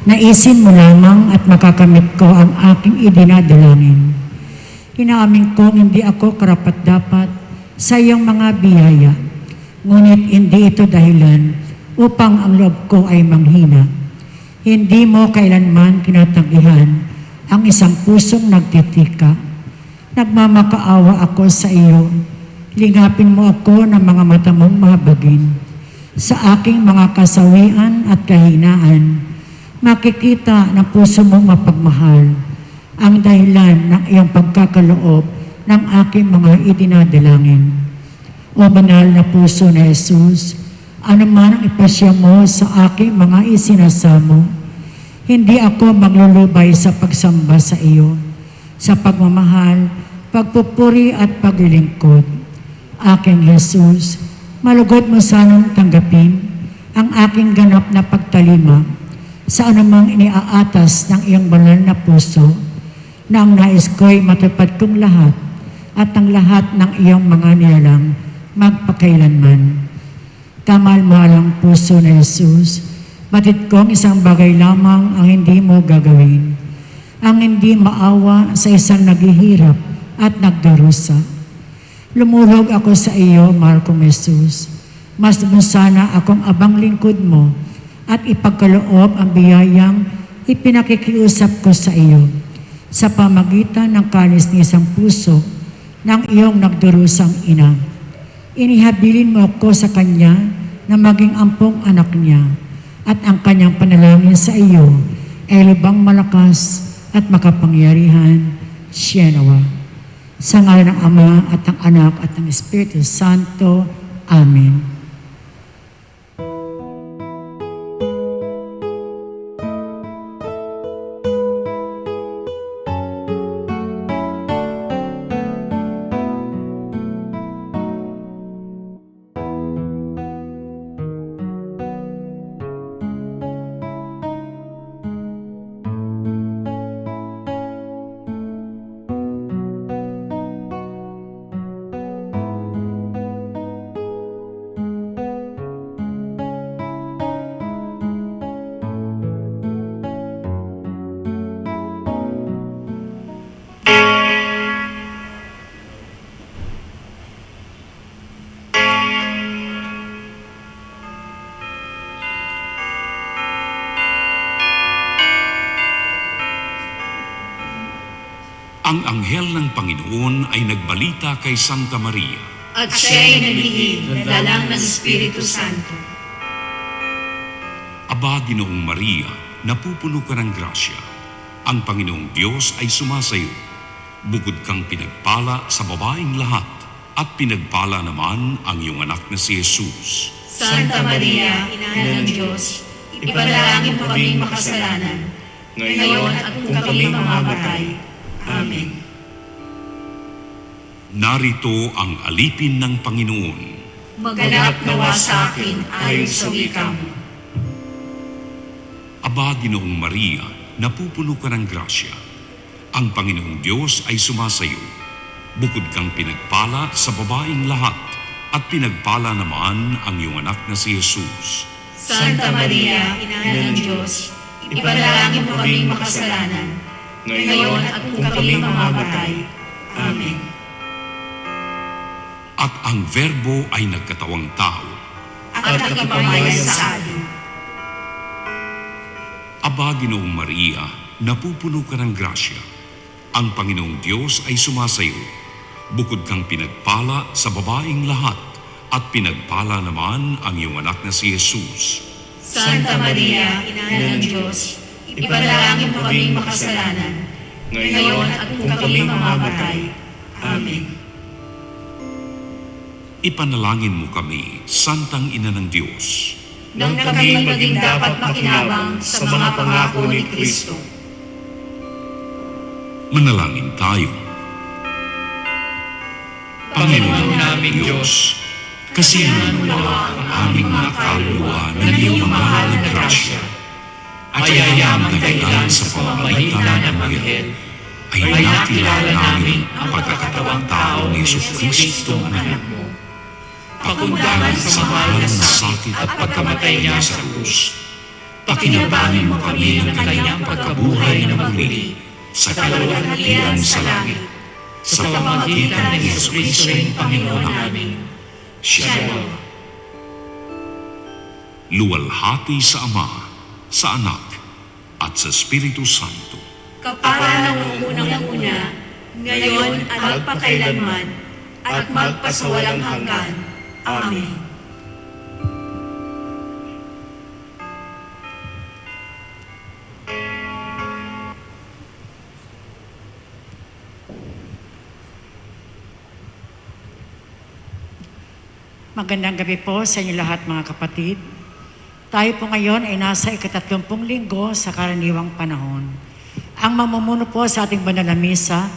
Naisin mo lamang at makakamit ko ang aking idinadalangin. Inaamin kong hindi ako karapat-dapat sa iyong mga biyaya, ngunit hindi ito dahilan upang ang loob ko ay manghina. Hindi mo kailanman kinatanggihan ang isang pusong nagtitika. Nagmamakaawa ako sa iyo. Lingapin mo ako ng mga mata mong mahabagin. Sa aking mga kasawian at kahinaan, makikita ng puso mong mapagmahal ang dahilan ng iyong pagkakaloob ng aking mga idinadalangin. O banal na puso na Jesus, ano man ang ipasya mo sa aking mga isinasamo, hindi ako maglulubay sa pagsamba sa iyo, sa pagmamahal, pagpupuri at paglilingkod. Aking Jesus, malugod mo sanang tanggapin ang aking ganap na pagtalima sa anumang iniaatas ng iyong banal na puso, na ang nais ko'y matupad kong lahat at ang lahat ng iyong mga nilalang magpakailanman. Kamal-mahalang puso na Jesus, batid kong isang bagay lamang ang hindi mo gagawin, ang hindi maawa sa isang naghihirap at nagdarusa. Lumurog ako sa iyo, mahal kong Jesus. Mas mo sana akong abang lingkod mo at ipagkaloob ang biyayang ipinakikiusap ko sa iyo sa pamagitan ng kalis ni isang puso ng iyong nagdarusang ina. Inihabilin mo ako sa kanya na maging ampong anak niya, at ang kanyang panalangin sa iyo ay lubang malakas at makapangyarihan. Siya nawa. Sa ngalan ng Ama at ng Anak at ng Espiritu Santo. Amen. Ang anghel ng Panginoon ay nagbalita kay Santa Maria. At siya'y naglihim ng dalang ng Espiritu Santo. Aba, Ginoong Maria, napupuno ka ng grasya. Ang Panginoong Diyos ay sumasayo. Bukod kang pinagpala sa babaeng lahat, at pinagpala naman ang iyong anak na si Jesus. Santa Maria, Ina ng Diyos, ipanalangin mo kaming makasalanan, ngayon at kung kami mamamatay. Amen. Narito ang alipin ng Panginoon. Maganap nawa sa akin ayon sa wika mo. Aba, Ginoong Maria, napupuno ka ng grasya. Ang Panginoong Diyos ay sumasayo. Bukod kang pinagpala sa babaeng lahat, at pinagpala naman ang iyong anak na si Jesus. Santa Maria, Ina ng Diyos, ipanalangin mo kaming makasalanan, ngayon at kung kami mamamatay. Amen. At ang Verbo ay nagkatawang tao. At nakipamayan sa atin. Aba, Ginoong Maria, napupuno ka ng grasya. Ang Panginoong Diyos ay sumasayo. Bukod kang pinagpala sa babaeng lahat, at pinagpala naman ang iyong anak na si Jesus. Santa Maria, Ina ng Diyos, ipanalangin mo kaming makasalanan, ngayon at kung kami mamamatay. Amen. Ipanalangin mo kami, Santang Ina ng Diyos. Nang kami maging dapat makinabang sa mga pangako ni Kristo. Manalangin tayo. Panginoon naming Diyos, kasiyahan mo ang aming mga kaluluwa ng iyong mahal na grasya. At ayayang dahilan sa pamamagitan ng Anghel, ay nakilala namin ang pagkakatawang tao ni Jesucristo ang anak mo. Pakundangan sa mahal na sakit at pagkamatay niya sa krus, Pakinabangin mo kami ng kanyang pagkabuhay na magmuli sa kaluwalhatian sa langit, sa pamamagitan ng Jesucristo ring Panginoon namin. Shalom. Luwalhati sa Ama, sa Anak, at sa Espiritu Santo. Kapara ng unang-una, ngayon at magpakailanman, at magpasawalang hanggan. Amen. Magandang gabi po sa inyo lahat mga kapatid. Tayo po ngayon ay nasa 30 linggo sa karaniwang panahon. Ang mamumuno po sa ating banal na misa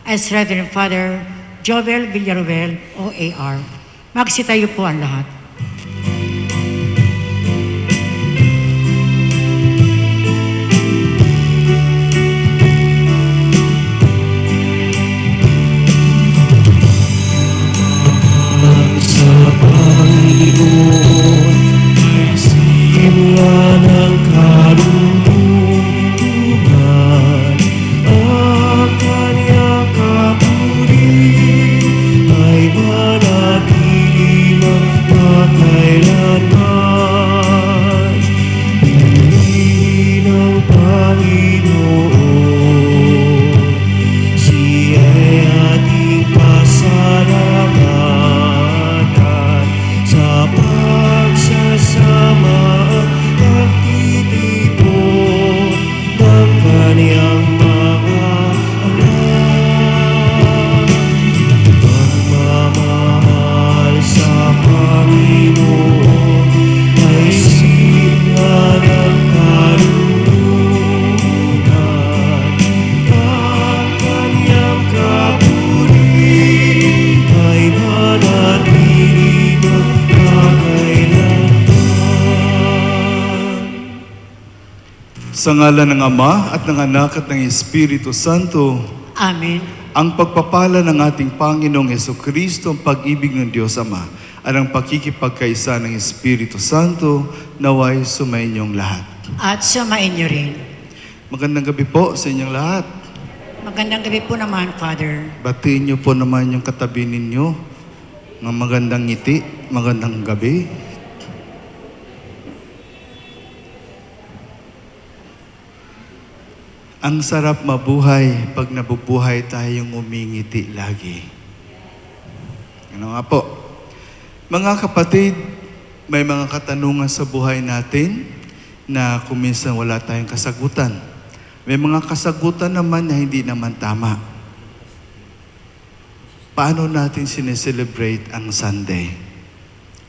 ay Reverend Father Jovel Villaruel, OAR. Magsitayo po ang lahat. Sa ngalan ng Ama at ng Anak at ng Espiritu Santo, Amen. ang pagpapala ng ating Panginoong Hesukristo, ang pag-ibig ng Diyos Ama, at ang pakikipagkaisa ng Espiritu Santo, naway sumainyong lahat. At sumain niyo rin. Magandang gabi po sa inyong lahat. Magandang gabi po naman, Father. Batiin niyo po naman yung katabi ninyo ng magandang ngiti, magandang gabi. Ang sarap mabuhay pag nabubuhay tayong umingiti lagi. Ano nga po? Mga kapatid, may mga katanungan sa buhay natin na kuminsan wala tayong kasagutan. May mga kasagutan naman na hindi naman tama. Paano natin sineselebrate ang Sunday?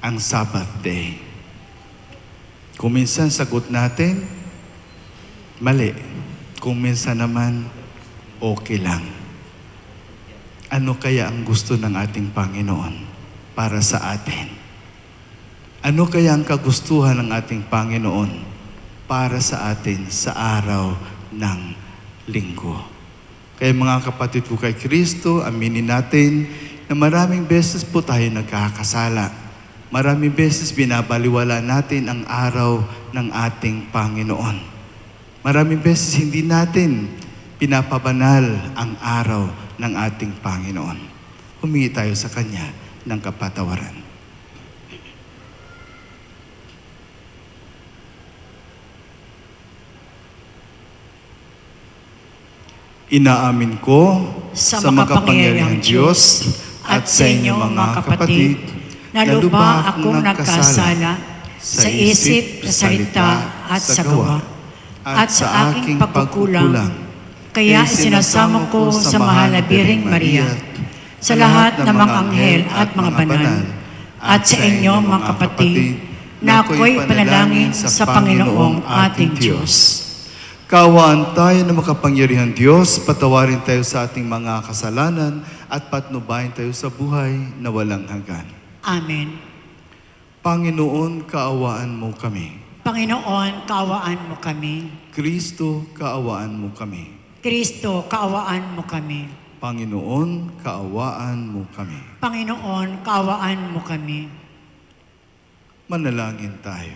Ang Sabbath Day? Kuminsan sagot natin, mali. Kung minsan naman, okay lang. Ano kaya ang gusto ng ating Panginoon para sa atin? Ano kaya ang kagustuhan ng ating Panginoon para sa atin sa araw ng linggo? Kaya mga kapatid ko kay Kristo, aminin natin na maraming beses po tayo nagkakasala. Maraming beses binabaliwala natin ang araw ng ating Panginoon. Maraming beses hindi natin pinapabanal ang araw ng ating Panginoon. Humingi tayo sa Kanya ng kapatawaran. Inaamin ko Sa makapangyarihang Diyos at sa inyo mga kapatid, na lubha akong nagkasala sa isip, sa salita at sa gawa, at sa aking pagkukulang. Kaya isinasamo ko sa mahal na Birheng Maria, sa lahat ng mga anghel at mga banal, at sa inyo mga kapatid, na ako'y panalangin sa Panginoong ating Diyos. Kaawaan tayo ng makapangyarihang Diyos, patawarin tayo sa ating mga kasalanan at patnubayan tayo sa buhay na walang hanggan. Amen. Panginoon, kaawaan mo kami. Panginoon, kaawaan mo kami. Kristo, kaawaan mo kami. Kristo, kaawaan mo kami. Panginoon, kaawaan mo kami. Panginoon, kaawaan mo kami. Manalangin tayo.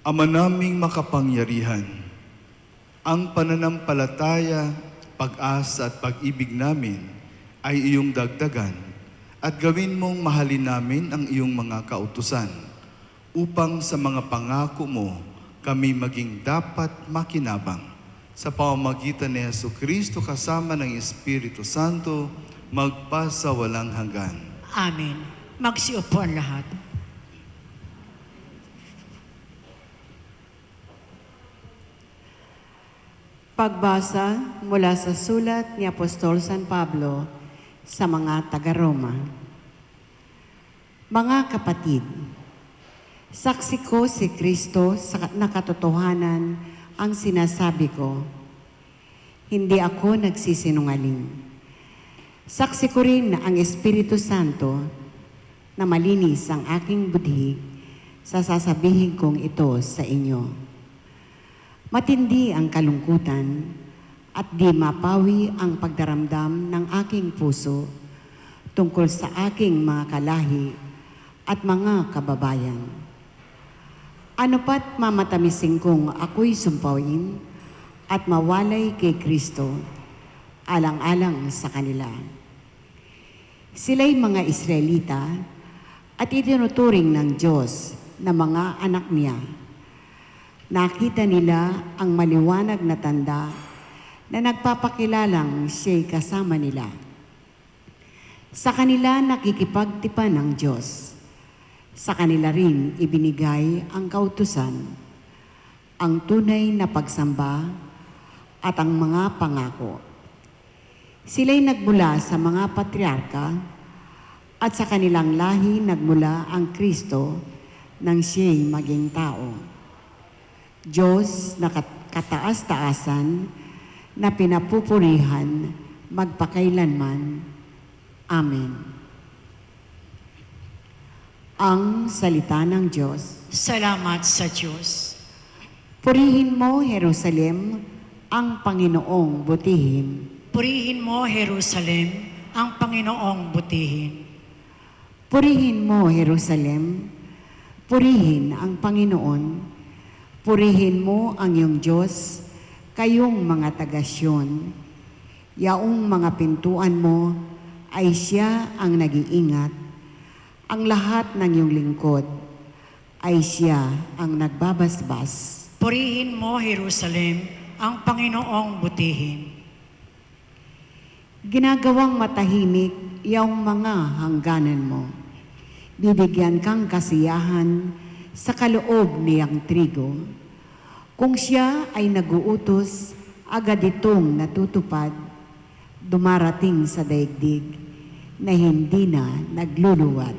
Ama naming makapangyarihan, ang pananampalataya, pag-asa at pag-ibig namin ay iyong dagdagan at gawin mong mahalin namin ang iyong mga kautusan upang sa mga pangako mo kami maging dapat makinabang. Sa pamamagitan ni Jesucristo kasama ng Espiritu Santo, magpasawalang hanggan. Amen. Magsiupo ang lahat. Pagbasa mula sa sulat ni Apostol San Pablo sa mga taga-Roma. Mga kapatid, saksi ko si Kristo sa nakatotohanan ang sinasabi ko. Hindi ako nagsisinungaling. Saksi ko rin na ang Espiritu Santo na malinis ang aking budhi sa sasabihin kong ito sa inyo. Matindi ang kalungkutan at di mapawi ang pagdaramdam ng aking puso tungkol sa aking mga kalahi at mga kababayan. Ano pat mamatamising kong ako'y sumpawin at mawalay kay Kristo, alang-alang sa kanila. Sila'y mga Israelita at itinuturing ng Diyos na mga anak niya. Nakita nila ang maliwanag na tanda na nagpapakilalang siya'y kasama nila. Sa kanila nakikipagtipan ng Diyos. Sa kanila rin ibinigay ang kautusan, ang tunay na pagsamba at ang mga pangako. Sila'y nagmula sa mga patriarka at sa kanilang lahi nagmula ang Kristo nang siya'y maging tao. Diyos na kataas-taasan na pinapupurihan magpakailanman. Amen. Ang salita ng Diyos. Salamat sa Diyos. Purihin mo, Jerusalem, ang Panginoong butihin. Purihin mo, Jerusalem, ang Panginoong butihin. Purihin mo, Jerusalem, purihin ang Panginoon. Purihin mo ang iyong Diyos, kayong mga taga-Syon. Yaong mga pintuan mo ay siya ang nag-iingat. Ang lahat ng iyong lingkod ay siya ang nagbabasbas. Purihin mo, Jerusalem, ang Panginoong butihin. Ginagawang matahimik iyong mga hangganan mo. Bibigyan kang kasiyahan sa kaloob niyang trigo. Kung siya ay naguutos, agad itong natutupad, dumarating sa daigdig na hindi na nagluluwat.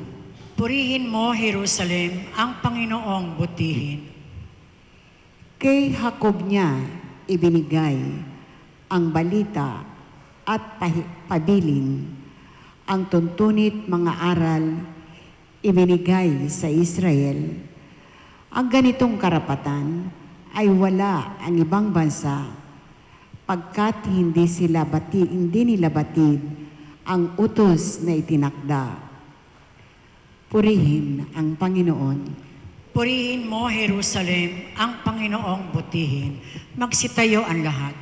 Purihin mo, Jerusalem, ang Panginoong butihin. Kay Jacob niya ibinigay ang balita at pabilin, ang tuntunit mga aral ibinigay sa Israel. Ang ganitong karapatan ay wala ang ibang bansa pagkat hindi nila batid ang utos na itinakda. Purihin ang Panginoon. Purihin mo, Jerusalem, ang Panginoong butihin. Magsitayo ang lahat.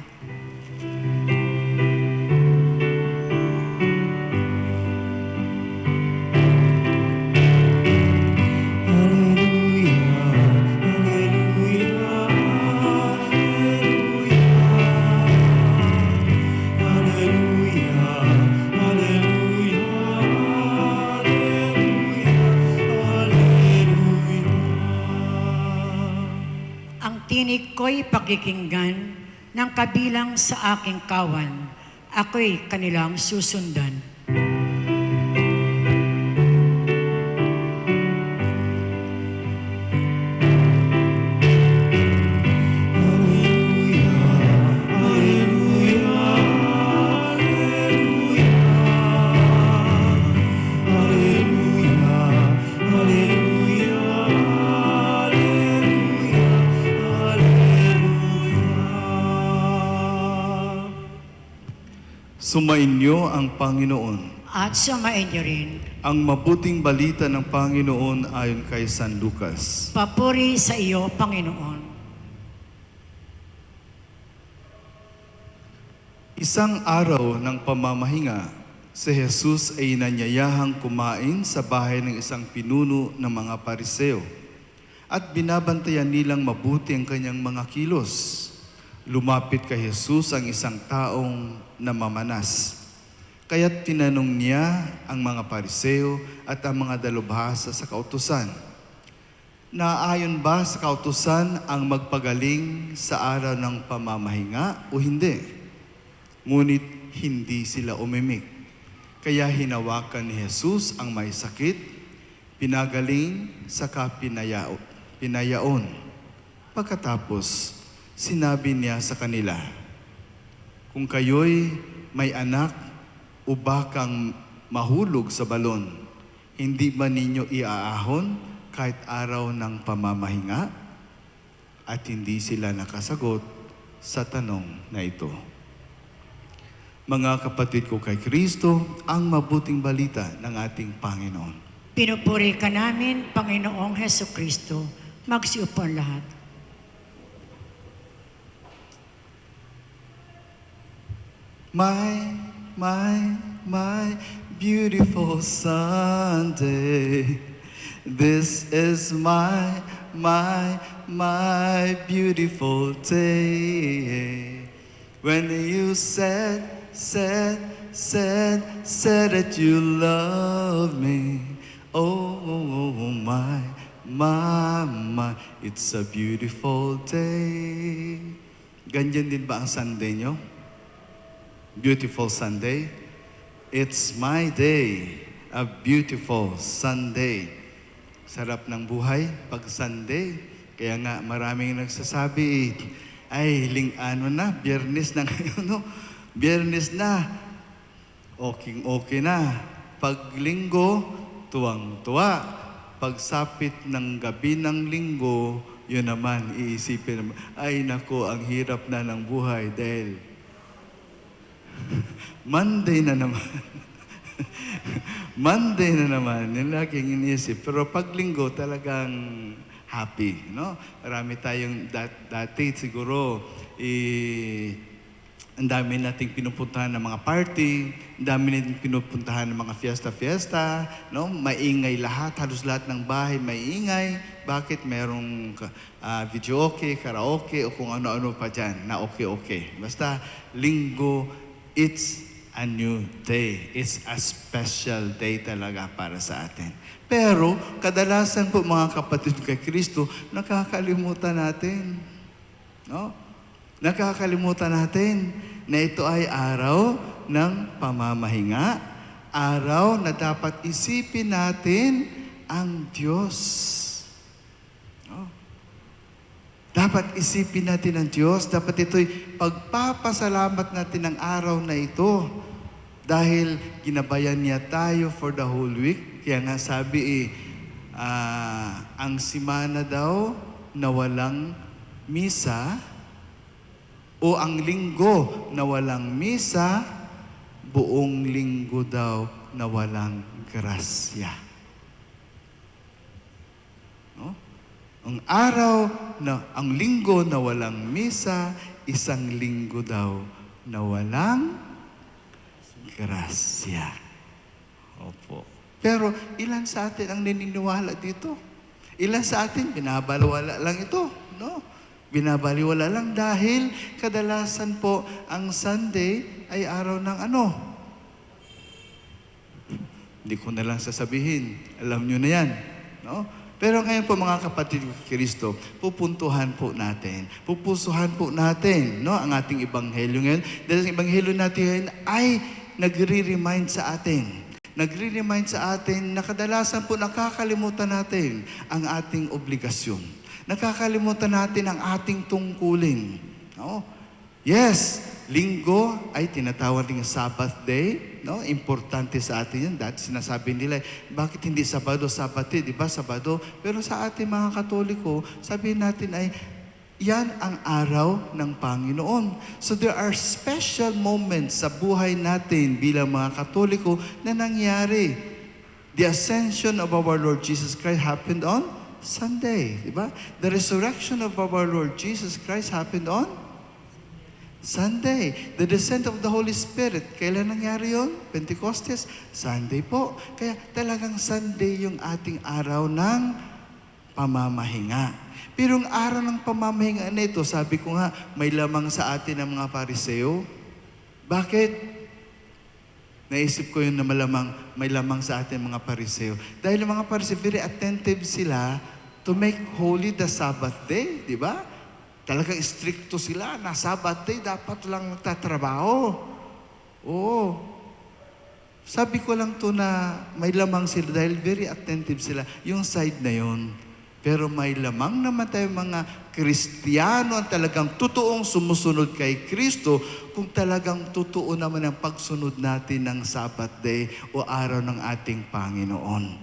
Tinig ko'y pakikinggan ng kabilang sa aking kawan. Ako'y kanilang susundan. Sumainyo ang Panginoon. At sumain niyo rin. Ang mabuting balita ng Panginoon ayon kay San Lucas. Papuri sa iyo, Panginoon. Isang araw ng pamamahinga, si Jesus ay nanyayahang kumain sa bahay ng isang pinuno ng mga Pariseo at binabantayan nilang mabuti ang kanyang mga kilos. Lumapit kay Jesus ang isang taong namamanas. Kaya't tinanong niya ang mga Pariseo at ang mga dalubhasa sa kautusan, naayon ba sa kautusan ang magpagaling sa araw ng pamamahinga o hindi? Ngunit hindi sila umimik. Kaya hinawakan ni Jesus ang may sakit, pinagaling, saka pinayaon. Pagkatapos, sinabi niya sa kanila, kung kayo'y may anak o bakang mahulog sa balon, hindi ba ninyo iaahon kahit araw ng pamamahinga? At hindi sila nakasagot sa tanong na ito. Mga kapatid ko kay Kristo, ang mabuting balita ng ating Panginoon. Pinupuri ka namin, Panginoong Heso Kristo. Magsiupo ang lahat. My beautiful Sunday. This is my beautiful day. When you said that you love me. Oh, my, it's a beautiful day. Ganyan din ba ang Sunday nyo? Beautiful Sunday? It's my day, a beautiful Sunday. Sarap ng buhay pag Sunday. Kaya nga maraming nagsasabi, ay, Biyernes na ngayon, no? Biyernes na, okay na. Pag Linggo, tuwang-tuwa. Pag sapit ng gabi ng Linggo, yun naman, iisipin naman, ay nako, ang hirap na ng buhay dahil Monday na naman. Monday na naman, yun laging iniisip. Pero pag Linggo, talagang happy, no? Marami tayong dati siguro, ang dami nating pinupuntahan ng mga party, ang dami nating pinupuntahan ng mga fiesta, no? Maingay lahat, halos lahat ng bahay maingay. Bakit? Merong videoke, karaoke, o kung ano-ano pa dyan na okay. Basta, Linggo, it's a new day. It's a special day talaga para sa atin. Pero, kadalasan po mga kapatid kay Kristo, nakakalimutan natin. No? Nakakalimutan natin na ito ay araw ng pamamahinga, araw na dapat isipin natin ang Diyos. No? Dapat isipin natin ang Diyos, dapat ito'y pagpapasalamat natin ang araw na ito dahil ginabayan niya tayo for the whole week. Kaya nga sabi ang simana daw na walang misa o ang linggo na walang misa, buong linggo daw na walang grasya. No? Ang linggo na walang misa, isang linggo daw na walang grasya. Opo. Pero ilan sa atin ang naniniwala dito? Ilan sa atin binabaliwala lang ito, no? Binabaliwala lang dahil kadalasan po ang Sunday ay araw ng ano? Hindi ko na lang sasabihin. Alam nyo na yan, no? Pero ngayon po mga kapatid ko Kristo, pupuntuhan po natin, pupusuhan po natin, no, ang ating ebanghelyo ngayon. Dahil ang ebanghelyo natin ngayon ay nagre-remind sa atin. Nagre-remind sa atin na kadalasan po nakakalimutan natin ang ating obligasyon. Nakakalimutan natin ang ating tungkulin. No? Yes, Linggo ay tinatawag ng Sabbath day. No? Importante sa atin yan. Dati sinasabi nila, bakit hindi Sabado, Sabate? Di ba Sabado? Pero sa ating mga Katoliko, sabihin natin ay Yan ang araw ng Panginoon. So there are special moments sa buhay natin bilang mga Katoliko na nangyari. The ascension of our Lord Jesus Christ happened on Sunday, di ba? The resurrection of our Lord Jesus Christ happened on Sunday. The descent of the Holy Spirit, kailan nangyari yun? Pentecostes? Sunday po. Kaya talagang Sunday yung ating araw ng pamamahinga. Pero yung araw ng pamamahinga nito, sabi ko nga, may lamang sa atin ng mga Pariseo. Bakit? Naisip ko yun na may lamang sa atin mga Pariseo. Dahil yung mga Pariseo, very attentive sila to make holy the Sabbath day, di ba? Talagang stricto sila na Sabbath day, dapat lang nagtatrabaho. Oo. Sabi ko lang to na may lamang sila dahil very attentive sila. Yung side na yun. Pero may lamang naman tayo mga Kristiyano ang talagang totoong sumusunod kay Kristo kung talagang totoo naman ang pagsunod natin ng Sabbath day o araw ng ating Panginoon.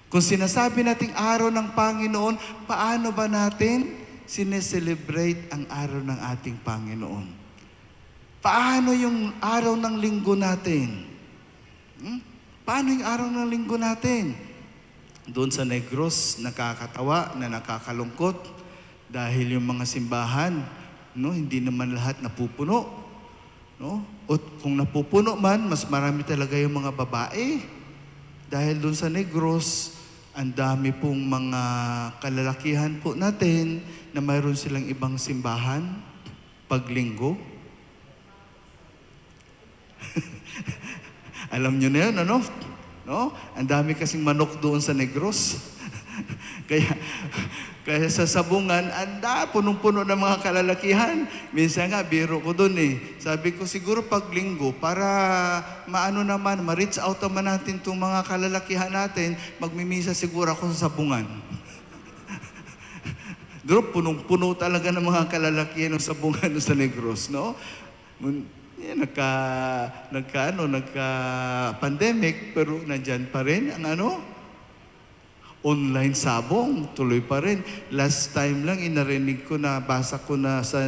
Kung sinasabi nating araw ng Panginoon, paano ba natin sineselebrate ang araw ng ating Panginoon? Paano yung araw ng linggo natin? Paano yung araw ng linggo natin? Doon sa Negros, nakakatawa na nakakalungkot dahil yung mga simbahan, no, hindi naman lahat napupuno. No? O kung napupuno man, mas marami talaga yung mga babae. Dahil doon sa Negros, ang dami pong mga kalalakihan po natin na mayroon silang ibang simbahan paglinggo. Alam nyo na yun, ano? No? Ang dami kasing manok doon sa Negros. kaya sa Sabungan, punong-puno ng mga kalalakihan. Minsan nga, biro ko doon eh. Sabi ko, siguro pag linggo, para ma-reach out naman natin itong mga kalalakihan natin, magmimisa siguro ako sa Sabungan. Doon, punong-puno talaga ng mga kalalakihan ng Sabungan sa Negros, no? Nagka-pandemic, pero nandyan pa rin ang online sabong, tuloy pa rin. Last time lang, inarinig ko na, basa ko na sa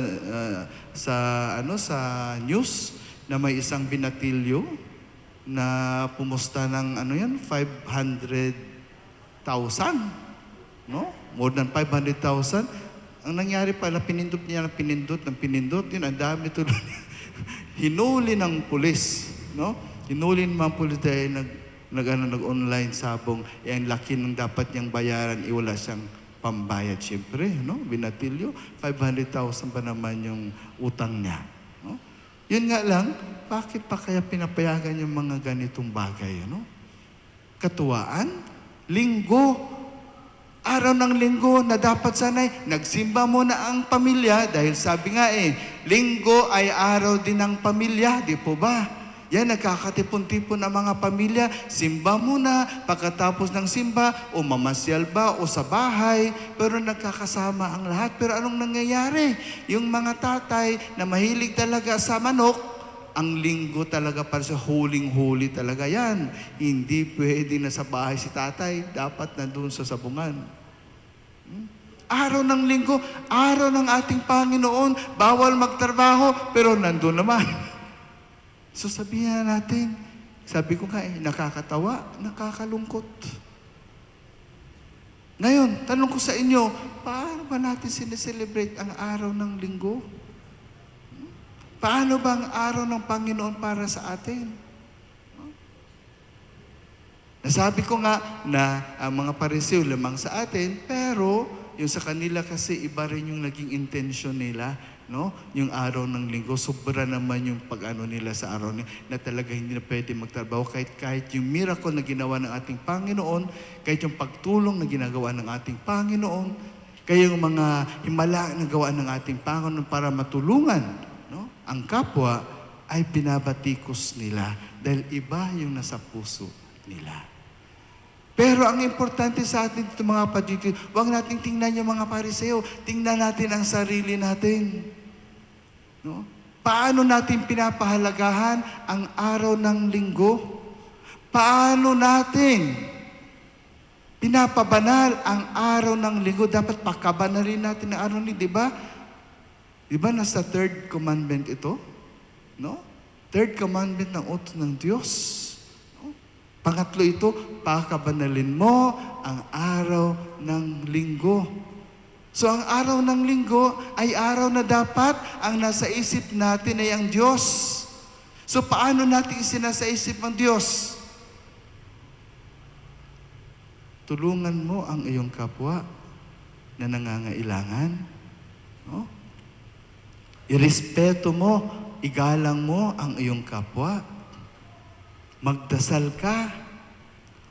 news, na may isang binatilyo na pumusta ng 500,000, no? More than 500,000. Ang nangyari pala, pinindot niya ng pinindot, yun, ang dami tuloy. Hinuli ng pulis, no? Hinuli ng mga pulis dahil nag-online sabong, ang laki ng dapat niyang bayaran, wala siyang pambayad, siyempre, no? Binatilyo, 500,000 pa naman yung utang niya, no? Yun nga lang, bakit pa kaya pinapayagan yung mga ganitong bagay, no? Katuwaan, linggo, araw ng linggo na dapat sanay, nagsimba muna ang pamilya dahil sabi nga linggo ay araw din ng pamilya, di po ba? Yan, nagkakatipon-tipon ang mga pamilya, simba muna, pagkatapos ng simba, o mamasyal ba, o sa bahay, pero nagkakasama ang lahat. Pero anong nangyayari? Yung mga tatay na mahilig talaga sa manok, ang linggo talaga para sa huling-huli talaga yan. Hindi pwede na sa bahay si tatay, dapat nandun sa sabungan. Araw ng linggo, araw ng ating Panginoon, bawal magtrabaho, pero nandun naman. So sabihin natin, sabi ko nga nakakatawa, nakakalungkot. Ngayon, tanong ko sa inyo, paano ba natin sineselebrate ang araw ng linggo? Paano ba ang araw ng Panginoon para sa atin? Nasabi ko nga na ang mga Pariseo lamang sa atin, pero yung sa kanila kasi iba rin yung naging intention nila, no? Yung araw ng linggo, sobra naman yung pag-ano nila sa araw na talaga hindi na pwede magtrabaho kahit yung miracle na ginawa ng ating Panginoon, kahit yung pagtulong na ginagawa ng ating Panginoon, kaya yung mga himala na gawa ng ating Panginoon para matulungan, no? Ang kapwa ay binabatikos nila dahil iba yung nasa puso nila. Pero ang importante sa atin dito mga kapatid, huwag nating tingnan yung mga Pariseo, tingnan natin ang sarili natin. No? Paano natin pinapahalagahan ang araw ng linggo? Paano natin pinapabanal ang araw ng linggo? Dapat pakabanalin natin ang araw ni, di ba? Di ba nasa third commandment ito? No? Third commandment ng utos ng Diyos. No? Pangatlo ito, pakabanalin mo ang araw ng linggo. So ang araw ng linggo ay araw na dapat ang nasa isip natin ay ang Diyos. So paano natin isinasa isip ang Diyos? Tulungan mo ang iyong kapwa na nangangailangan. No? Irespeto mo, igalang mo ang iyong kapwa. Magdasal ka.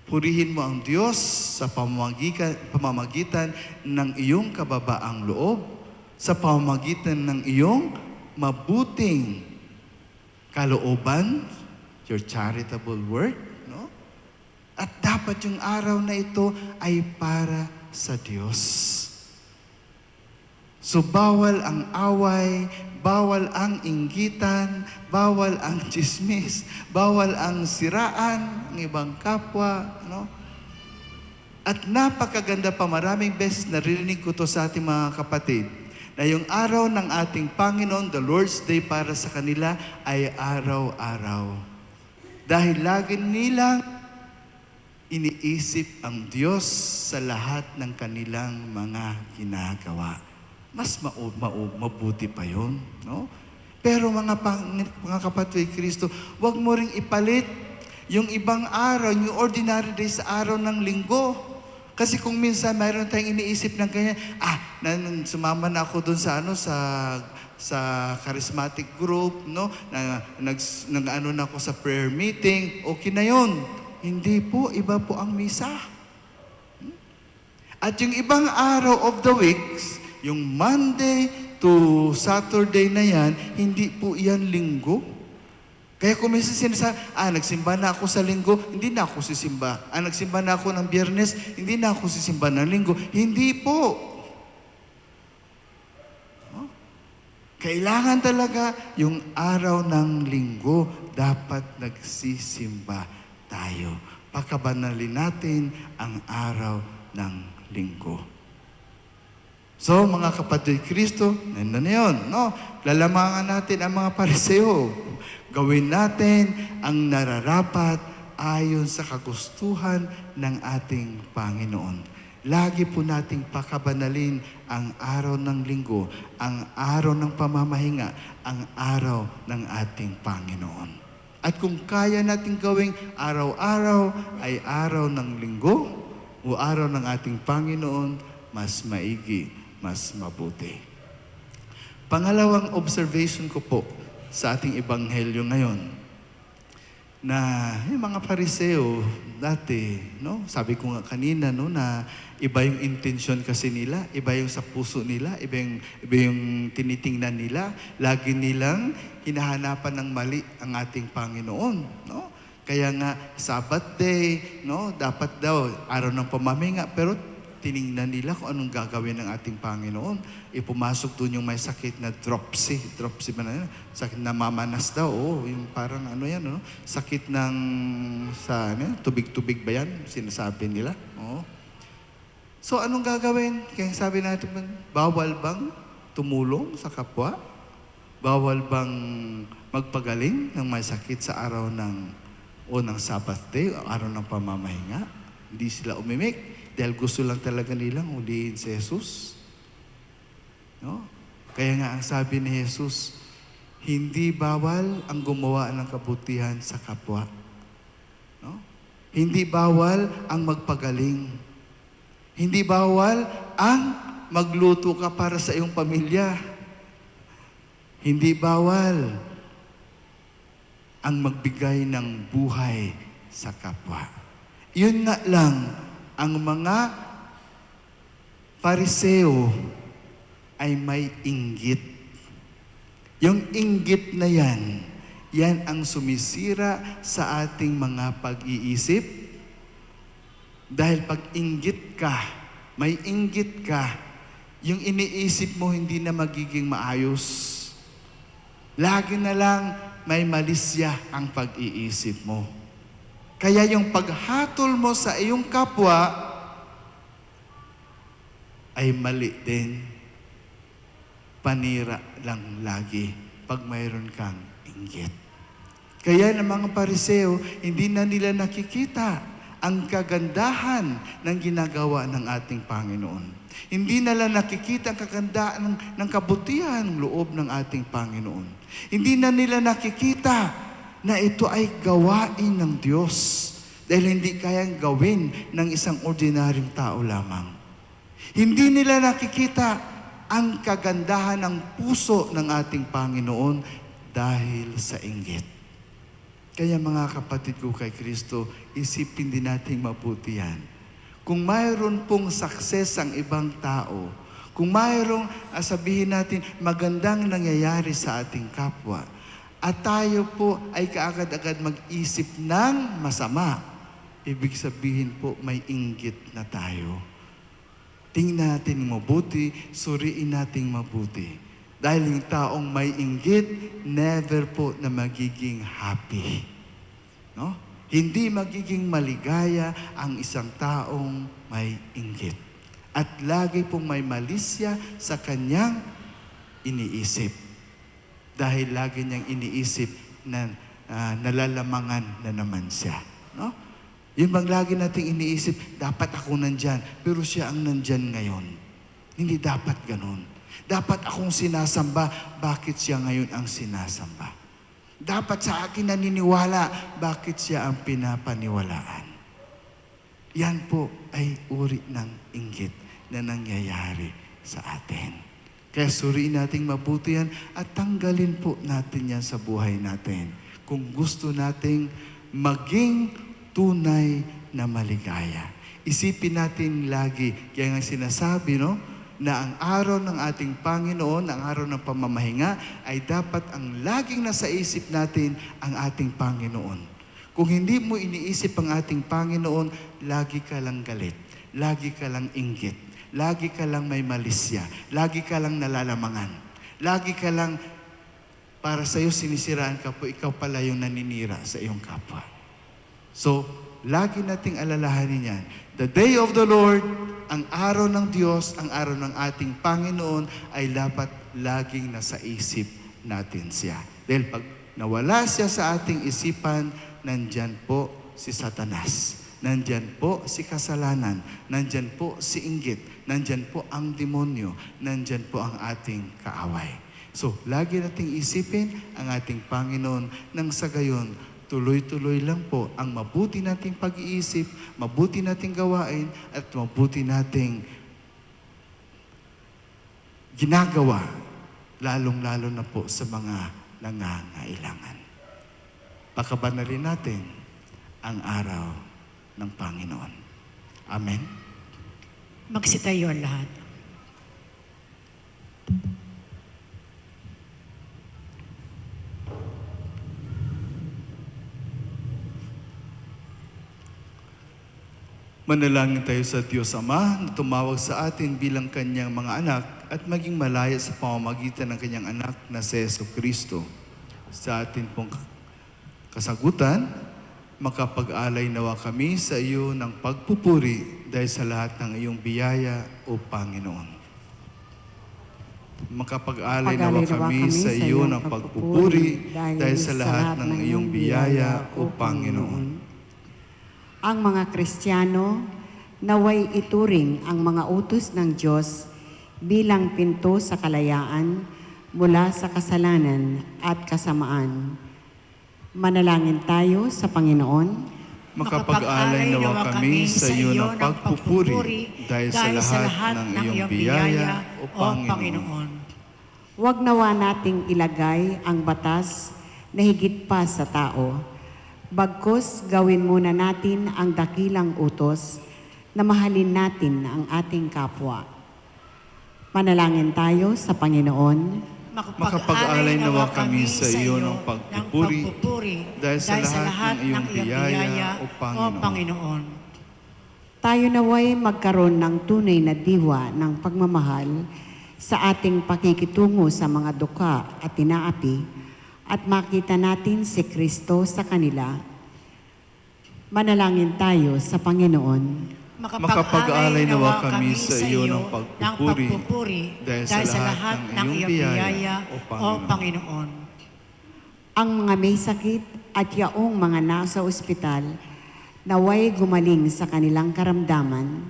Purihin mo ang Diyos sa pamamagitan ng iyong kababaang loob, sa pamamagitan ng iyong mabuting kalooban, your charitable work, no? At dapat yung araw na ito ay para sa Diyos. So bawal ang away, bawal ang inggitan, bawal ang chismis, bawal ang siraan ng ibang kapwa, no? At napakaganda pa, maraming beses naririnig ko to sa ating mga kapatid, na yung araw ng ating Panginoon, the Lord's Day para sa kanila, ay araw-araw. Dahil lagi nilang iniisip ang Diyos sa lahat ng kanilang mga ginagawa. Mas mabuti pa yun, no? Pero mga kapatid Kristo, wag mo ring ipalit yung ibang araw, yung ordinary day sa araw ng linggo. Kasi kung minsan mayroon tayong iniisip ng ganyan, sumama na ako doon sa sa charismatic group, no? Nag-ano na ako sa prayer meeting, okay na yun. Hindi po, iba po ang misa. At yung ibang araw of the weeks, yung Monday to Saturday na yan, hindi po yan linggo. Kaya kung minsan sinasabi, nagsimba na ako sa linggo, hindi na ako sisimba. Nagsimba na ako ng Biyernes, hindi na ako sisimba ng linggo. Hindi po. Kailangan talaga yung araw ng linggo, dapat nagsisimba tayo. Pakabanalin natin ang araw ng linggo. So, mga kapatid Kristo, nandun na yun, no? Lalamangan natin ang mga pariseo. Gawin natin ang nararapat ayon sa kagustuhan ng ating Panginoon. Lagi po nating pakabanalin ang araw ng linggo, ang araw ng pamamahinga, ang araw ng ating Panginoon. At kung kaya nating gawing araw-araw ay araw ng linggo o araw ng ating Panginoon, mas maigi, mas mabuti. Pangalawang observation ko po sa ating ebanghelyo ngayon, na yung mga pariseo dati, no? Sabi ko nga kanina, no, na iba yung intensyon kasi nila, iba yung sa puso nila, iba yung tinitingnan nila. Lagi nilang hinahanapan ng mali ang ating Panginoon, no? Kaya nga Sabbath day, no, dapat daw araw ng pamamahinga, pero tiningnan nila kung anong gagawin ng ating Panginoon. Pumasok doon yung may sakit na dropsy. Dropsy ba na yun? Sakit na mamanas daw. Yung parang ano yan, no? Sakit ng tubig-tubig ba yan? Sinasabi nila. So, anong gagawin? Kaya sabi natin, bawal bang tumulong sa kapwa? Bawal bang magpagaling ng may sakit sa araw ng Sabbath day, araw ng pamamahinga? Hindi sila umimik. Dahil gusto lang talaga nilang ulihin si Jesus. No? Kaya nga ang sabi ni Jesus, hindi bawal ang gumawa ng kabutihan sa kapwa. No? Hindi bawal ang magpagaling. Hindi bawal ang magluto ka para sa iyong pamilya. Hindi bawal ang magbigay ng buhay sa kapwa. Yun nga lang, ang mga pariseo ay may inggit. Yung inggit na yan ang sumisira sa ating mga pag-iisip. Dahil pag inggit ka, may inggit ka, yung iniisip mo hindi na magiging maayos. Lagi na lang may malisya ang pag-iisip mo. Kaya yung paghatol mo sa iyong kapwa ay mali din. panira lang lagi pag mayroon kang inggit. Kaya ng mga Pariseo, hindi na nila nakikita ang kagandahan ng ginagawa ng ating Panginoon. Hindi nila nakikita ang kagandahan ng kabutihan ng loob ng ating Panginoon. Hindi na nila nakikita na ito ay gawain ng Diyos dahil hindi kayang gawin ng isang ordinaryong tao lamang. Hindi nila nakikita ang kagandahan ng puso ng ating Panginoon dahil sa inggit. Kaya mga kapatid ko kay Kristo, isipin din natin mabuti yan. Kung mayroon pong success ang ibang tao, kung mayroong sabihin natin magandang nangyayari sa ating kapwa, at tayo po ay kaagad-agad mag-isip ng masama, ibig sabihin po may inggit na tayo. Tingnan natin mabuti, suriin natin mabuti. Dahil yung taong may inggit, never po na magiging happy. No? Hindi magiging maligaya ang isang taong may inggit. At lagi pong may malisya sa kanyang iniisip. Dahil lagi niyang iniisip na nalalamangan na naman siya. No? Yung bang lagi nating iniisip, dapat ako nandyan, pero siya ang nandyan ngayon. Hindi dapat ganun. Dapat akong sinasamba, bakit siya ngayon ang sinasamba? Dapat sa akin naniniwala, bakit siya ang pinapaniwalaan? Yan po ay uri ng inggit na nangyayari sa atin. Kaya suriin nating mabuti yan at tanggalin po natin yan sa buhay natin. Kung gusto nating maging tunay na maligaya. Isipin natin lagi, kaya nga sinasabi, no? Na ang araw ng ating Panginoon, ang araw ng pamamahinga, ay dapat ang laging nasa isip natin ang ating Panginoon. Kung hindi mo iniisip ang ating Panginoon, lagi ka lang galit, lagi ka lang inggit, lagi ka lang may malisya, lagi ka lang nalalamangan, lagi ka lang para sa'yo sinisiraan ka po, ikaw pala yung naninira sa iyong kapwa. So, lagi nating alalahanin yan. The day of the Lord, ang araw ng Diyos, ang araw ng ating Panginoon ay dapat laging nasa isip natin siya. Dahil pag nawala siya sa ating isipan, nandyan po si Satanas. Nandyan po si kasalanan. Nandyan po si inggit. Nandyan po ang demonyo. Nandyan po ang ating kaaway. So, lagi nating isipin ang ating Panginoon nang sa gayon, tuloy-tuloy lang po ang mabuti nating pag-iisip, mabuti nating gawain, at mabuti nating ginagawa, lalong-lalo na po sa mga nangangailangan. Pakabanalin natin ang araw ng Panginoon. Amen. Magsitayo ang lahat. Manalangin tayo sa Diyos Ama na tumawag sa atin bilang Kanyang mga anak at maging malaya sa pamamagitan ng Kanyang anak na si Jesucristo. Sa atin pong kasagutan, makapag-alay nawa kami sa iyo ng pagpupuri dahil sa lahat ng iyong biyaya, O Panginoon. Makapag-alay nawa kami sa iyo ng pagpupuri dahil sa lahat ng iyong biyaya, O Panginoon. Ang mga Kristiyano, naway ituring ang mga utos ng Diyos bilang pinto sa kalayaan mula sa kasalanan at kasamaan. Manalangin tayo sa Panginoon. Makapag-alay nawa kami sa iyo ng pagpupuri dahil sa lahat ng iyong biyaya, O Panginoon. Huwag nawa nating ilagay ang batas na higit pa sa tao. Bagkus gawin muna natin ang dakilang utos na mahalin natin ang ating kapwa. Manalangin tayo sa Panginoon. Makapag-alay nawa kami sa iyo ng pagpupuri dahil sa lahat ng iyong biyaya, O Panginoon. Tayo naway magkaroon ng tunay na diwa ng pagmamahal sa ating pakikitungo sa mga duka at tinaapi at makita natin si Kristo sa kanila. Manalangin tayo sa Panginoon. Makapag-alay nawa kami sa iyo ng pagpupuri dahil sa lahat ng iyong biyaya, O Panginoon. Ang mga may sakit at yaong mga nasa ospital, naway gumaling sa kanilang karamdaman.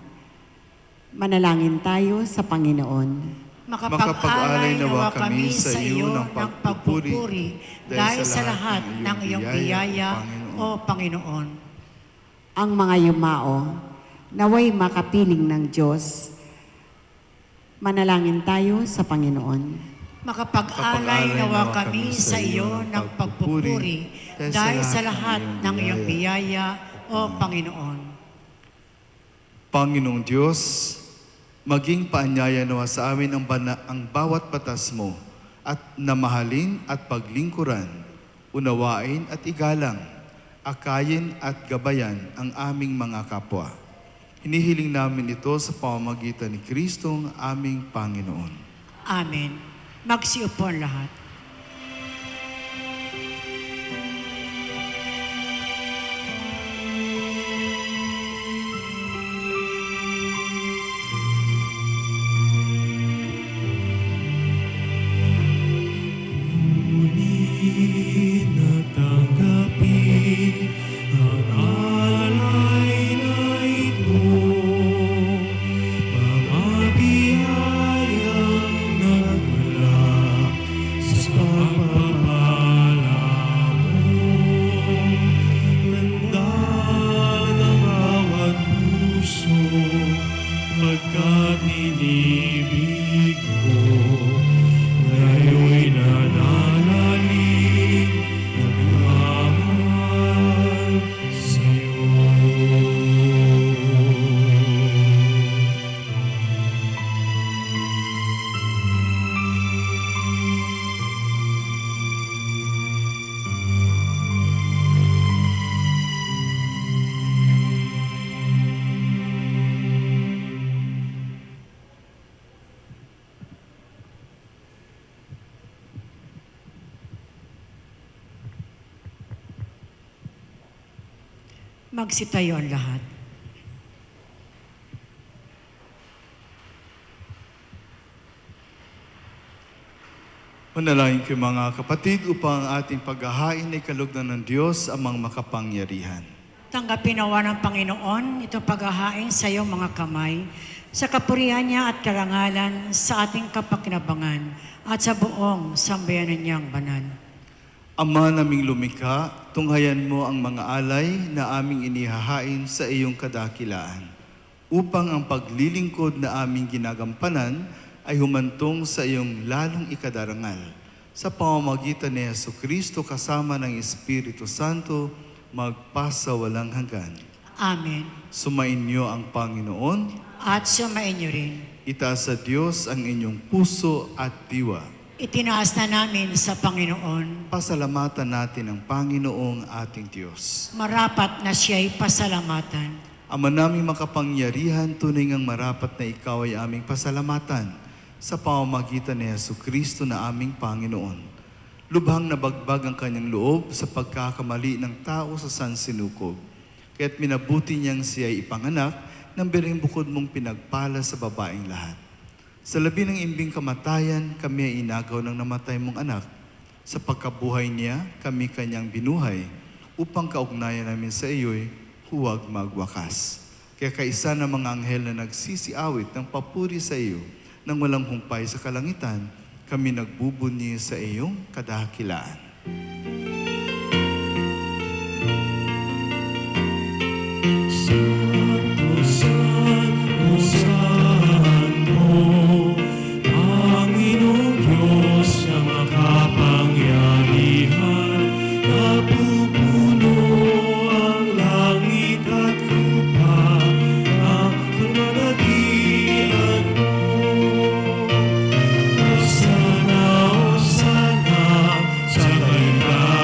Manalangin tayo sa Panginoon. Makapag-alay nawa kami sa iyo ng pagpupuri dahil sa lahat ng iyong biyaya, O Panginoon. Ang mga yumao, naway makapiling ng Diyos. Manalangin tayo sa Panginoon. Makapag-alay nawa kami sa iyo ng pagpupuri dahil sa lahat ng iyong biyaya, O Panginoon. Panginoong Diyos, maging paanyaya nawa sa amin ang bawat batas mo at namahalin at paglingkuran, unawain at igalang, akayin at gabayan ang aming mga kapwa. Hinihiling namin ito sa pamamagitan ni Kristong aming Panginoon. Amen. Magsiupo ang lahat. Natanggapin ang alay na ito, mga biyayang nagmula sa pagpapala mo. Ganda ng bawat puso, pagkat inibig ko, ngayon'y nananalig, nagmamahal sa'yo. Magsitayo ang lahat. Manalangin kayo mga kapatid upang ang ating paghahain ay kalugdan ng Diyos amang makapangyarihan. Tanggapin nawa ng Panginoon itong paghahain sa iyong mga kamay, sa kapurihan niya at karangalan sa ating kapakinabangan at sa buong sambayanan niyang banal. Ama naming lumikha, tunghayan mo ang mga alay na aming inihahain sa iyong kadakilaan, upang ang paglilingkod na aming ginagampanan ay humantong sa iyong lalong ikadarangal. Sa pamamagitan ni Jesucristo kasama ng Espiritu Santo, magpasa walang hanggan. Amen. Sumainyo ang Panginoon, At sumain niyo rin. itaas sa Diyos ang inyong puso at diwa. Itinaas na namin sa Panginoon. Pasalamatan natin ang Panginoong ating Diyos. Marapat na siya'y pasalamatan. Ama naming makapangyarihan, tunay ngang marapat na ikaw ay aming pasalamatan sa pamamagitan ni Jesucristo na aming Panginoon. Lubhang nabagbag ang kanyang loob sa pagkakamali ng tao sa sansinukob. Kaya't minabuti niyang siya'y ipanganak ng birheng bukod mong pinagpala sa babaeng lahat. Sa labi ng imbing kamatayan, kami ay inagaw ng namatay mong anak. Sa pagkabuhay niya, kami kanyang binuhay, upang kaugnayan namin sa iyo'y huwag magwakas. Kaya kaisa ng mga anghel na nagsisiawit ng papuri sa iyo, nang walang humpay sa kalangitan, kami nagbubunyi sa iyong kadakilaan. Santo, Santo, Santo, Panginoong Diyos na makapangyarihan, napupuno ang langit at lupa, ang kamalatian mo. Hosana, Hosana, sa kailangan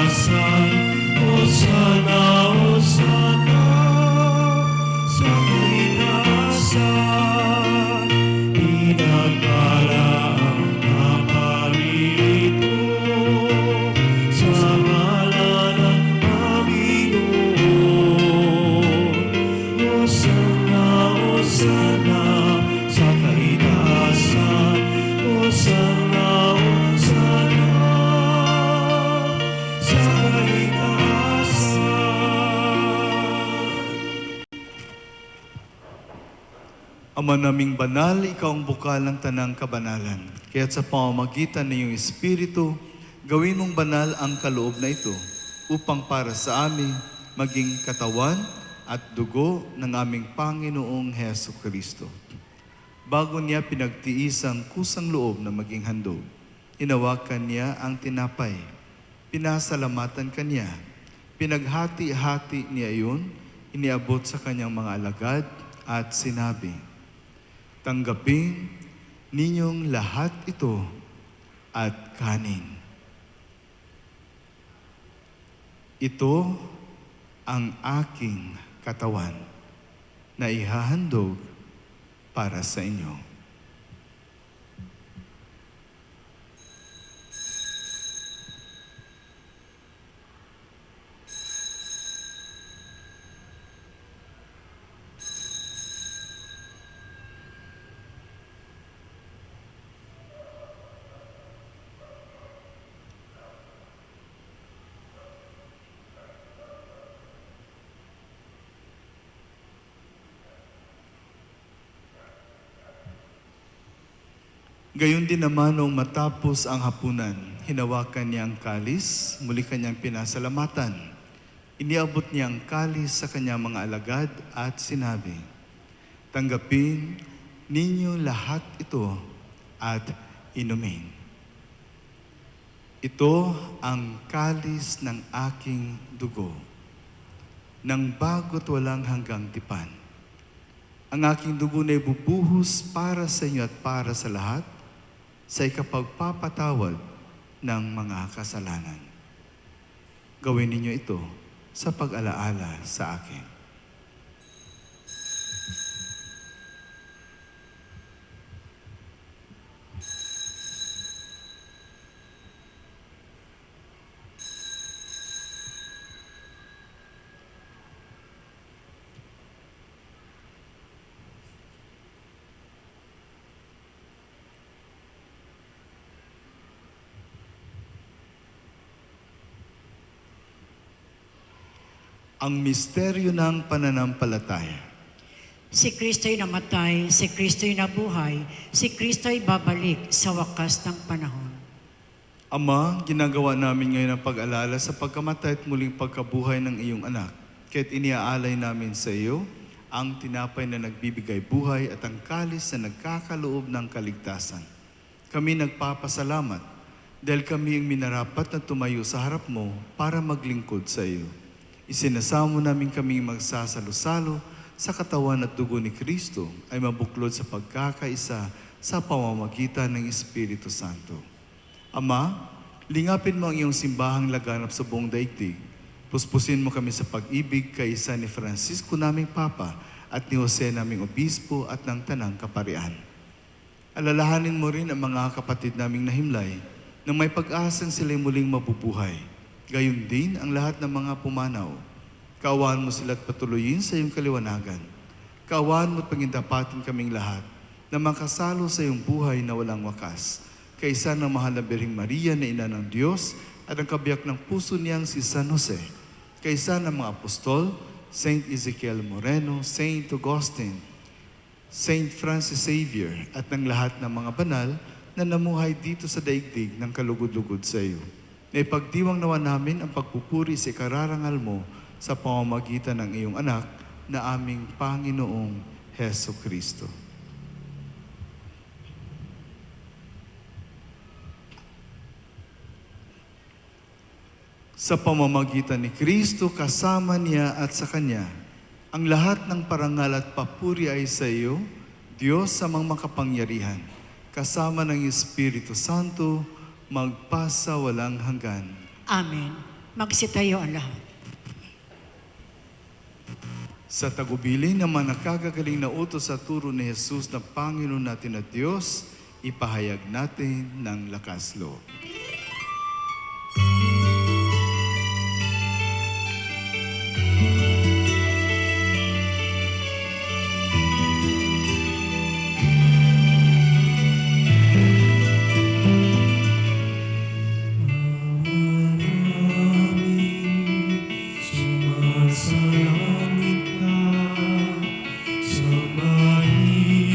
Ama naming banal, ikaw ang bukal ng tanang kabanalan. Kaya't sa pamamagitan ng iyong Espiritu, gawin mong banal ang kaloob na ito upang para sa amin maging katawan at dugo ng aming Panginoong Heso Kristo. Bago niya pinagtiis ang kusang loob na maging handog, hinawakan niya ang tinapay, pinasalamatan kanya, pinaghati-hati niya iyon, iniabot sa kanyang mga alagad at sinabi, "Tanggapin ninyong lahat ito at kanin. Ito ang aking katawan na ihahandog para sa inyo." Gayon din naman nung matapos ang hapunan, hinawakan niya ang kalis, muli kanyang pinasalamatan. Iniabot niya ang kalis sa kanyang mga alagad at sinabi, "Tanggapin ninyo lahat ito at inumin. Ito ang kalis ng aking dugo, ng bago't walang hanggang tipan. Ang aking dugo na ibubuhos para sa inyo at para sa lahat, sa ikapagpapatawad ng mga kasalanan. Gawin ninyo ito sa pag-alaala sa akin." Ang misteryo ng pananampalataya. Si Kristo'y namatay, si Kristo'y nabuhay, si Kristo'y babalik sa wakas ng panahon. Ama, ginagawa namin ngayon ang pag-alala sa pagkamatay at muling pagkabuhay ng iyong anak. Kaya't iniaalay namin sa iyo ang tinapay na nagbibigay buhay at ang kalis na nagkakaloob ng kaligtasan. Kami nagpapasalamat dahil kami ang minarapat na tumayo sa harap mo para maglingkod sa iyo. Isinasamo namin kami magsasalo-salo sa katawan at dugo ni Kristo ay mabuklod sa pagkakaisa sa pamamagitan ng Espiritu Santo. Ama, lingapin mo ang iyong simbahang laganap sa buong daigdig. Puspusin mo kami sa pag-ibig kaisa ni Francisco naming Papa at ni Jose naming Obispo at ng Tanang Kaparian. Alalahanin mo rin ang mga kapatid naming nahimlay na may pag-asang sila'y muling mabubuhay. Gayon din ang lahat ng mga pumanaw. Kaawaan mo sila at patuloyin sa iyong kaliwanagan. Kaawaan mo at pagindapatin kaming lahat na makasalo sa iyong buhay na walang wakas. Kaisa ng mahal na Birheng Maria na Ina ng Diyos at ang kabiyak ng puso niyang si San Jose. Kaisa ng mga apostol, Saint Ezekiel Moreno, Saint Augustine, Saint Francis Xavier at ng lahat ng mga banal na namuhay dito sa daigdig ng kalugod-lugod sa iyo. Na ipagdiwang nawa namin ang pagpupuri sa ikararangal mo sa pamamagitan ng iyong anak na aming Panginoong Heso Kristo. Sa pamamagitan ni Kristo, kasama niya at sa Kanya, ang lahat ng parangal at papuri ay sa iyo, Diyos sa mga makapangyarihan, kasama ng Espiritu Santo, magpasa walang hanggan. Amen. Magsitayo ang lahat. Sa tagubilin ng mga nakagagaling na utos sa turo ni Jesus na Panginoon natin at Diyos, ipahayag natin ng lakas loob. Sumasalangit ka sa bahay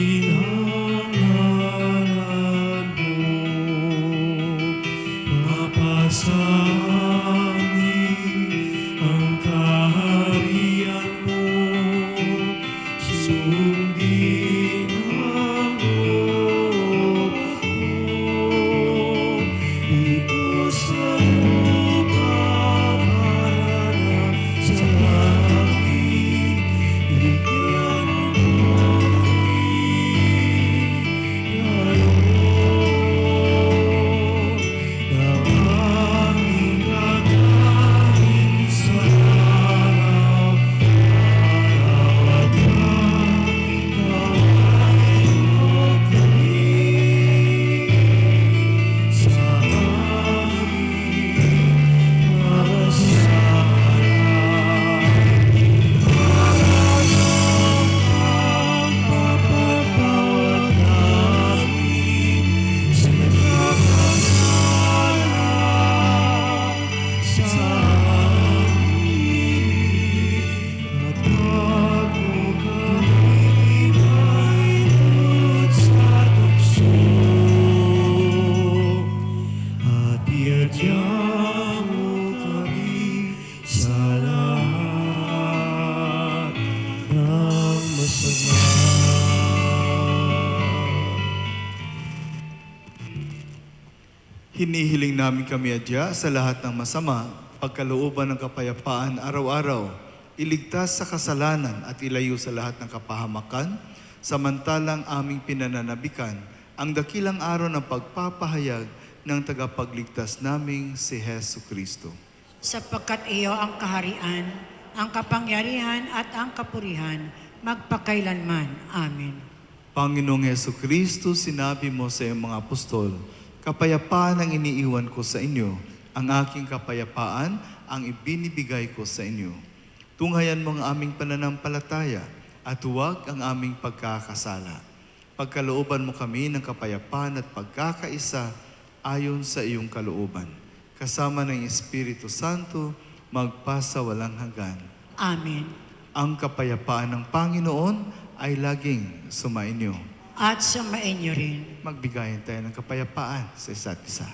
Hinihiling namin kami adya sa lahat ng masama, pagkalooban ng kapayapaan araw-araw, iligtas sa kasalanan at ilayo sa lahat ng kapahamakan, samantalang aming pinananabikan ang dakilang araw ng pagpapahayag ng tagapagligtas naming si Hesu Kristo. Sapagkat iyo ang kaharian, ang kapangyarihan at ang kapurihan, magpakailanman. Amen. Panginoong Hesu Kristo, sinabi mo sa iyong mga apostol, kapayapaan ang iniiwan ko sa inyo, ang aking kapayapaan ang ibinibigay ko sa inyo. Tunghayan mo ang aming pananampalataya at huwag ang aming pagkakasala. Pagkalooban mo kami ng kapayapaan at pagkakaisa ayon sa iyong kalooban. Kasama ng Espiritu Santo, magpasa walang hanggan. Amen. Ang kapayapaan ng Panginoon ay laging sumainyo. At sumainyo rin. Magbigayan tayo ng kapayapaan sa isa't isa.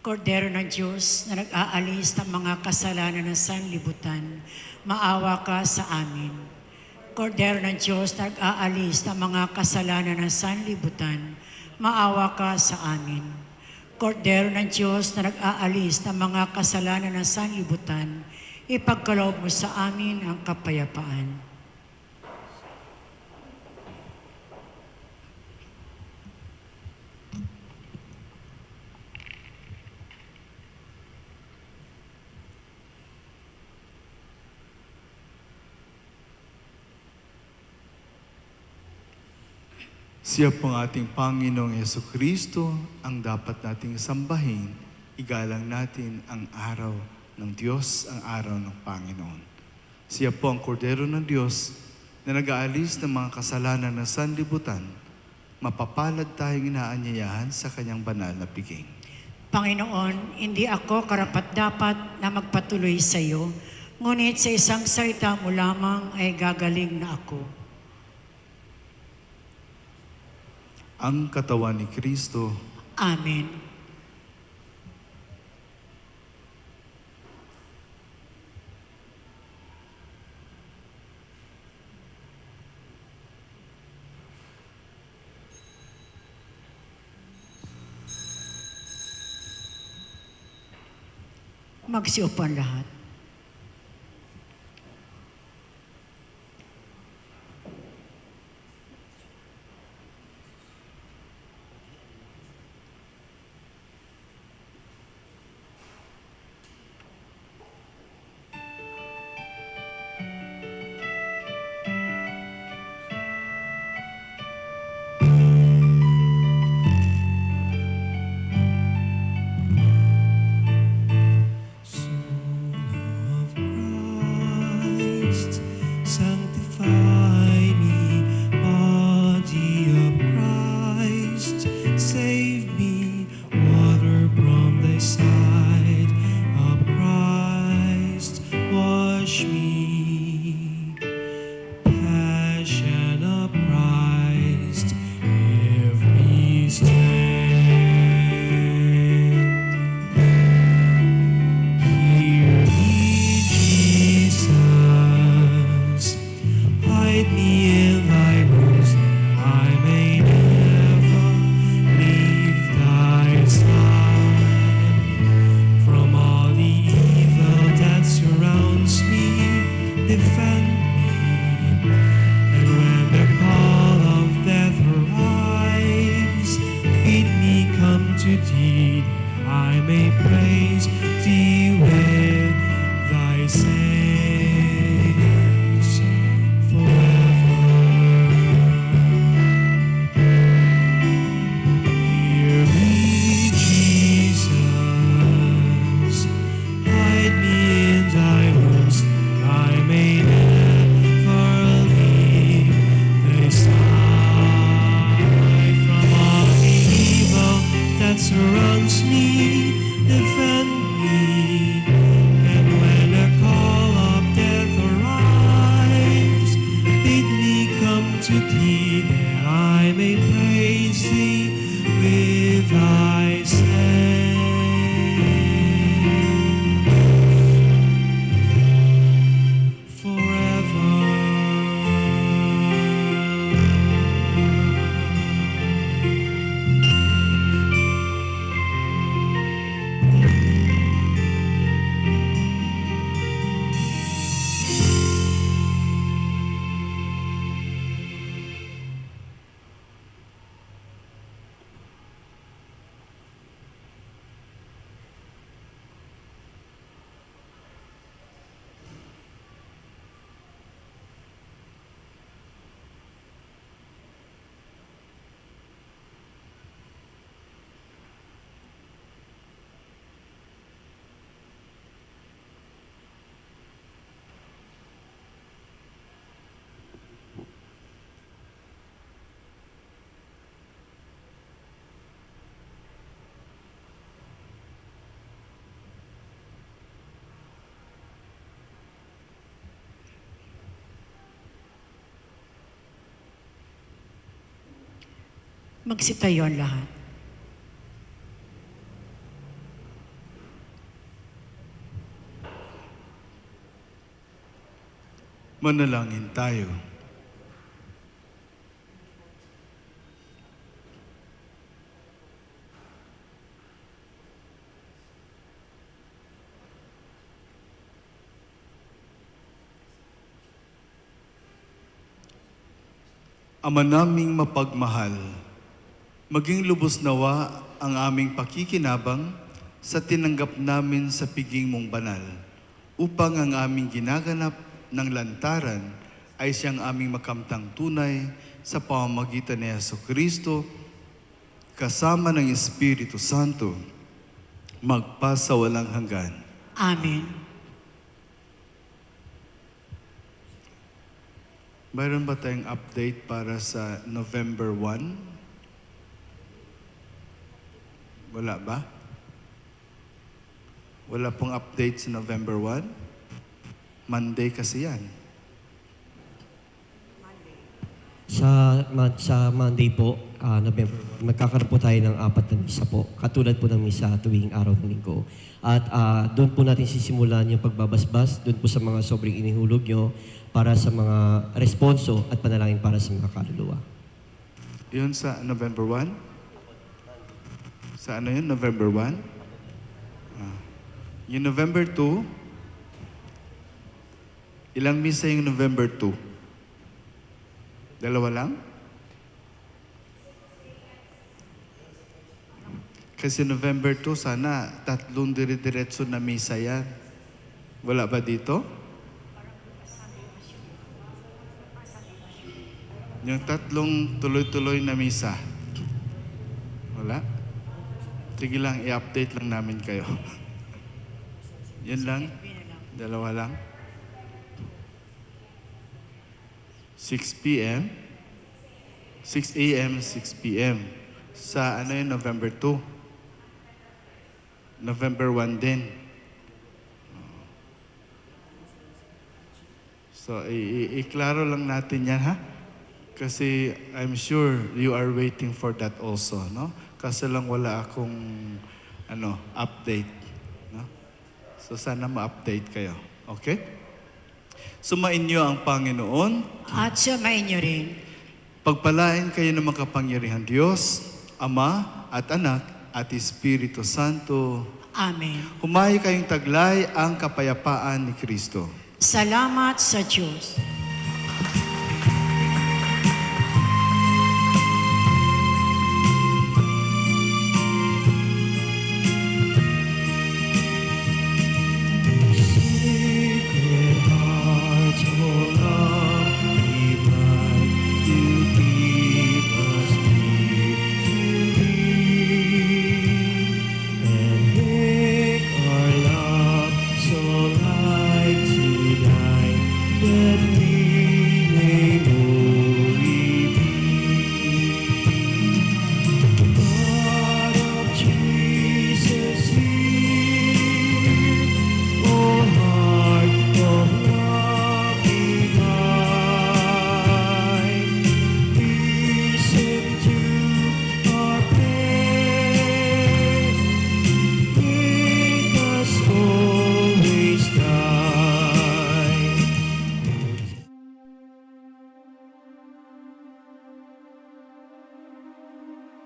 Kordero ng Diyos na nag-aalis ng mga kasalanan ng sanlibutan, maawa ka sa amin. Kordero ng Diyos na nag-aalis ng mga kasalanan ng sanlibutan, maawa ka sa amin. Kordero ng Diyos na nag-aalis ng mga kasalanan ng sanlibutan, ipagkaloob mo sa amin ang kapayapaan. Siya po ang ating Panginoong Yesu Kristo, ang dapat nating sambahin. Igalang natin ang araw ng Diyos, ang araw ng Panginoon. Siya po ang Kordero ng Diyos na nag-aalis ng mga kasalanan ng sanlibutan. Mapapalad tayong inaanyayahan sa kanyang banal na piging. Panginoon, hindi ako karapat-dapat na magpatuloy sa iyo, ngunit sa isang salita mo lamang ay gagaling na ako. Ang katawan ni Kristo. Amen. Magsiupan lahat. Magsitayo ang lahat. Manalangin tayo. Ama naming mapagmahal, maging lubos nawa ang aming pakikinabang sa tinanggap namin sa piging mong banal, upang ang aming ginaganap ng lantaran ay siyang aming makamtang tunay sa pamamagitan ni Jesucristo, kasama ng Espiritu Santo, magpasawalang hanggan. Amen. Mayroon ba tayong update para sa November 1? Wala ba? Wala pong update sa November 1? Monday kasi yan. Sa Monday po, November, magkakaroon po tayo ng 4 na misa po. Katulad po ng misa tuwing araw ng linggo. At doon po natin sisimulan yung pagbabasbas, doon po sa mga sobrang inihulog nyo, para sa mga responso at panalangin para sa mga kaluluwa. Yun sa November 1? Sa ano yun? November 1? Yung November 2, ilang misa yung November 2? Dalawa lang? Kasi November 2, sana 3 dire-diretso na misa yan. Wala ba dito? Yung 3 tuloy-tuloy na misa. Wala? Sige lang, i-update lang namin kayo. Yan lang? Dalawa lang? 6 p.m. 6 a.m., 6 p.m. Sa ano yun, November 2. November 1 din. So, i-klaro lang natin yan, ha? Kasi I'm sure you are waiting for that also, no? Kasi lang wala akong update, no? So sana ma-update kayo. Okay? Sumain niyo ang Panginoon. At sumain niyo rin. Pagpalain kayo ng makapangyarihan Diyos, Ama at Anak at Espiritu Santo. Amen. Humayo kayong taglay ang kapayapaan ni Kristo. Salamat sa Diyos.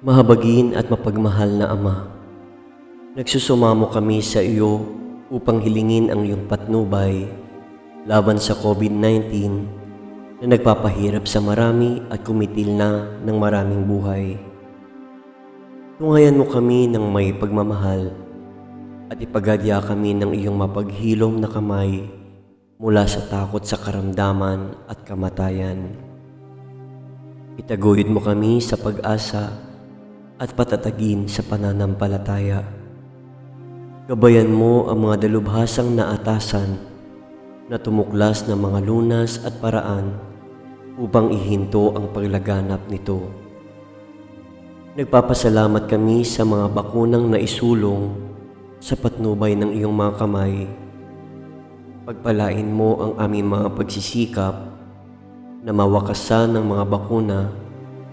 Mahabagin at mapagmahal na Ama, nagsusumamo kami sa iyo upang hilingin ang iyong patnubay laban sa COVID-19 na nagpapahirap sa marami at kumitil na ng maraming buhay. Tungayan mo kami ng may pagmamahal at ipagadya kami ng iyong mapaghilom na kamay mula sa takot sa karamdaman at kamatayan. Itaguyod mo kami sa pag-asa at patatagin sa pananampalataya. Gabayan mo ang mga dalubhasang naatasan na tumuklas ng mga lunas at paraan upang ihinto ang paglaganap nito. Nagpapasalamat kami sa mga bakunang naisulong sa patnubay ng iyong mga kamay. Pagpalain mo ang aming mga pagsisikap na mawakasan ng mga bakuna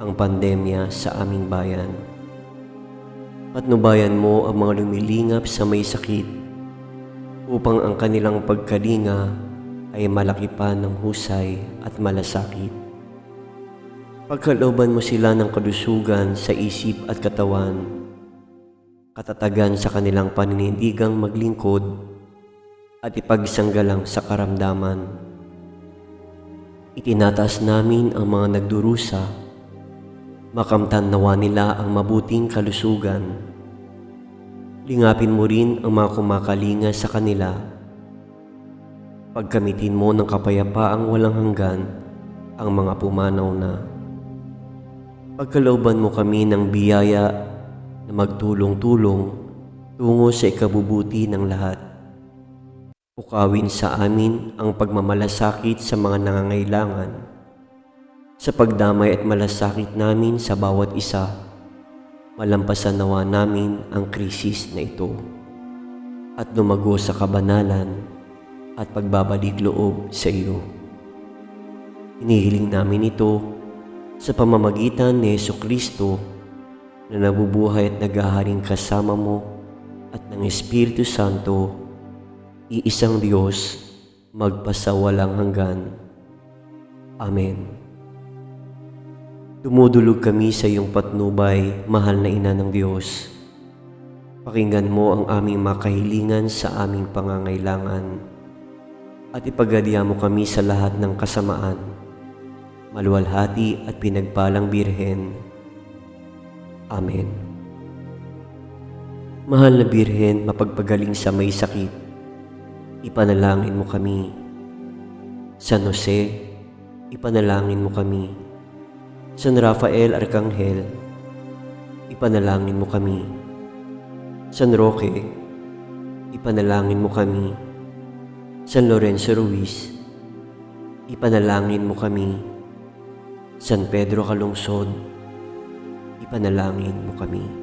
ang pandemya sa aming bayan. Patnubayan mo ang mga lumilingap sa may sakit upang ang kanilang pagkalinga ay malaki pa ng husay at malasakit. Pagkalooban mo sila ng kalusugan sa isip at katawan, katatagan sa kanilang paninindigang maglingkod at ipagsanggalang sa karamdaman. Itinataas namin ang mga nagdurusa, makamtan nawa nila ang mabuting kalusugan. Lingapin mo rin ang mga kumakalinga sa kanila. Pagkamitin mo ng kapayapaang walang hanggan ang mga pumanaw na. Pagkalooban mo kami ng biyaya na magtulong-tulong tungo sa ikabubuti ng lahat. Pukawin sa amin ang pagmamalasakit sa mga nangangailangan, sa pagdamay at malasakit namin sa bawat isa. Malampasan nawa namin ang krisis na ito at lumago sa kabanalan at pagbabalik loob sa iyo. Hinihiling namin ito sa pamamagitan ni Jesucristo na nabubuhay at naghaharing kasama mo at ng Espiritu Santo, iisang Diyos, magpasawalang hanggan. Amen. Dumudulog kami sa iyong patnubay, mahal na Ina ng Diyos. Pakinggan mo ang aming makahilingan sa aming pangangailangan at ipagalya mo kami sa lahat ng kasamaan. Maluwalhati at pinagpalang Birhen. Amen. Mahal na Birhen, mapagpagaling sa may sakit, ipanalangin mo kami. San Jose, ipanalangin mo kami. San Rafael Arcangel, ipanalangin mo kami. San Roque, ipanalangin mo kami. San Lorenzo Ruiz, ipanalangin mo kami. San Pedro Calungsod, ipanalangin mo kami.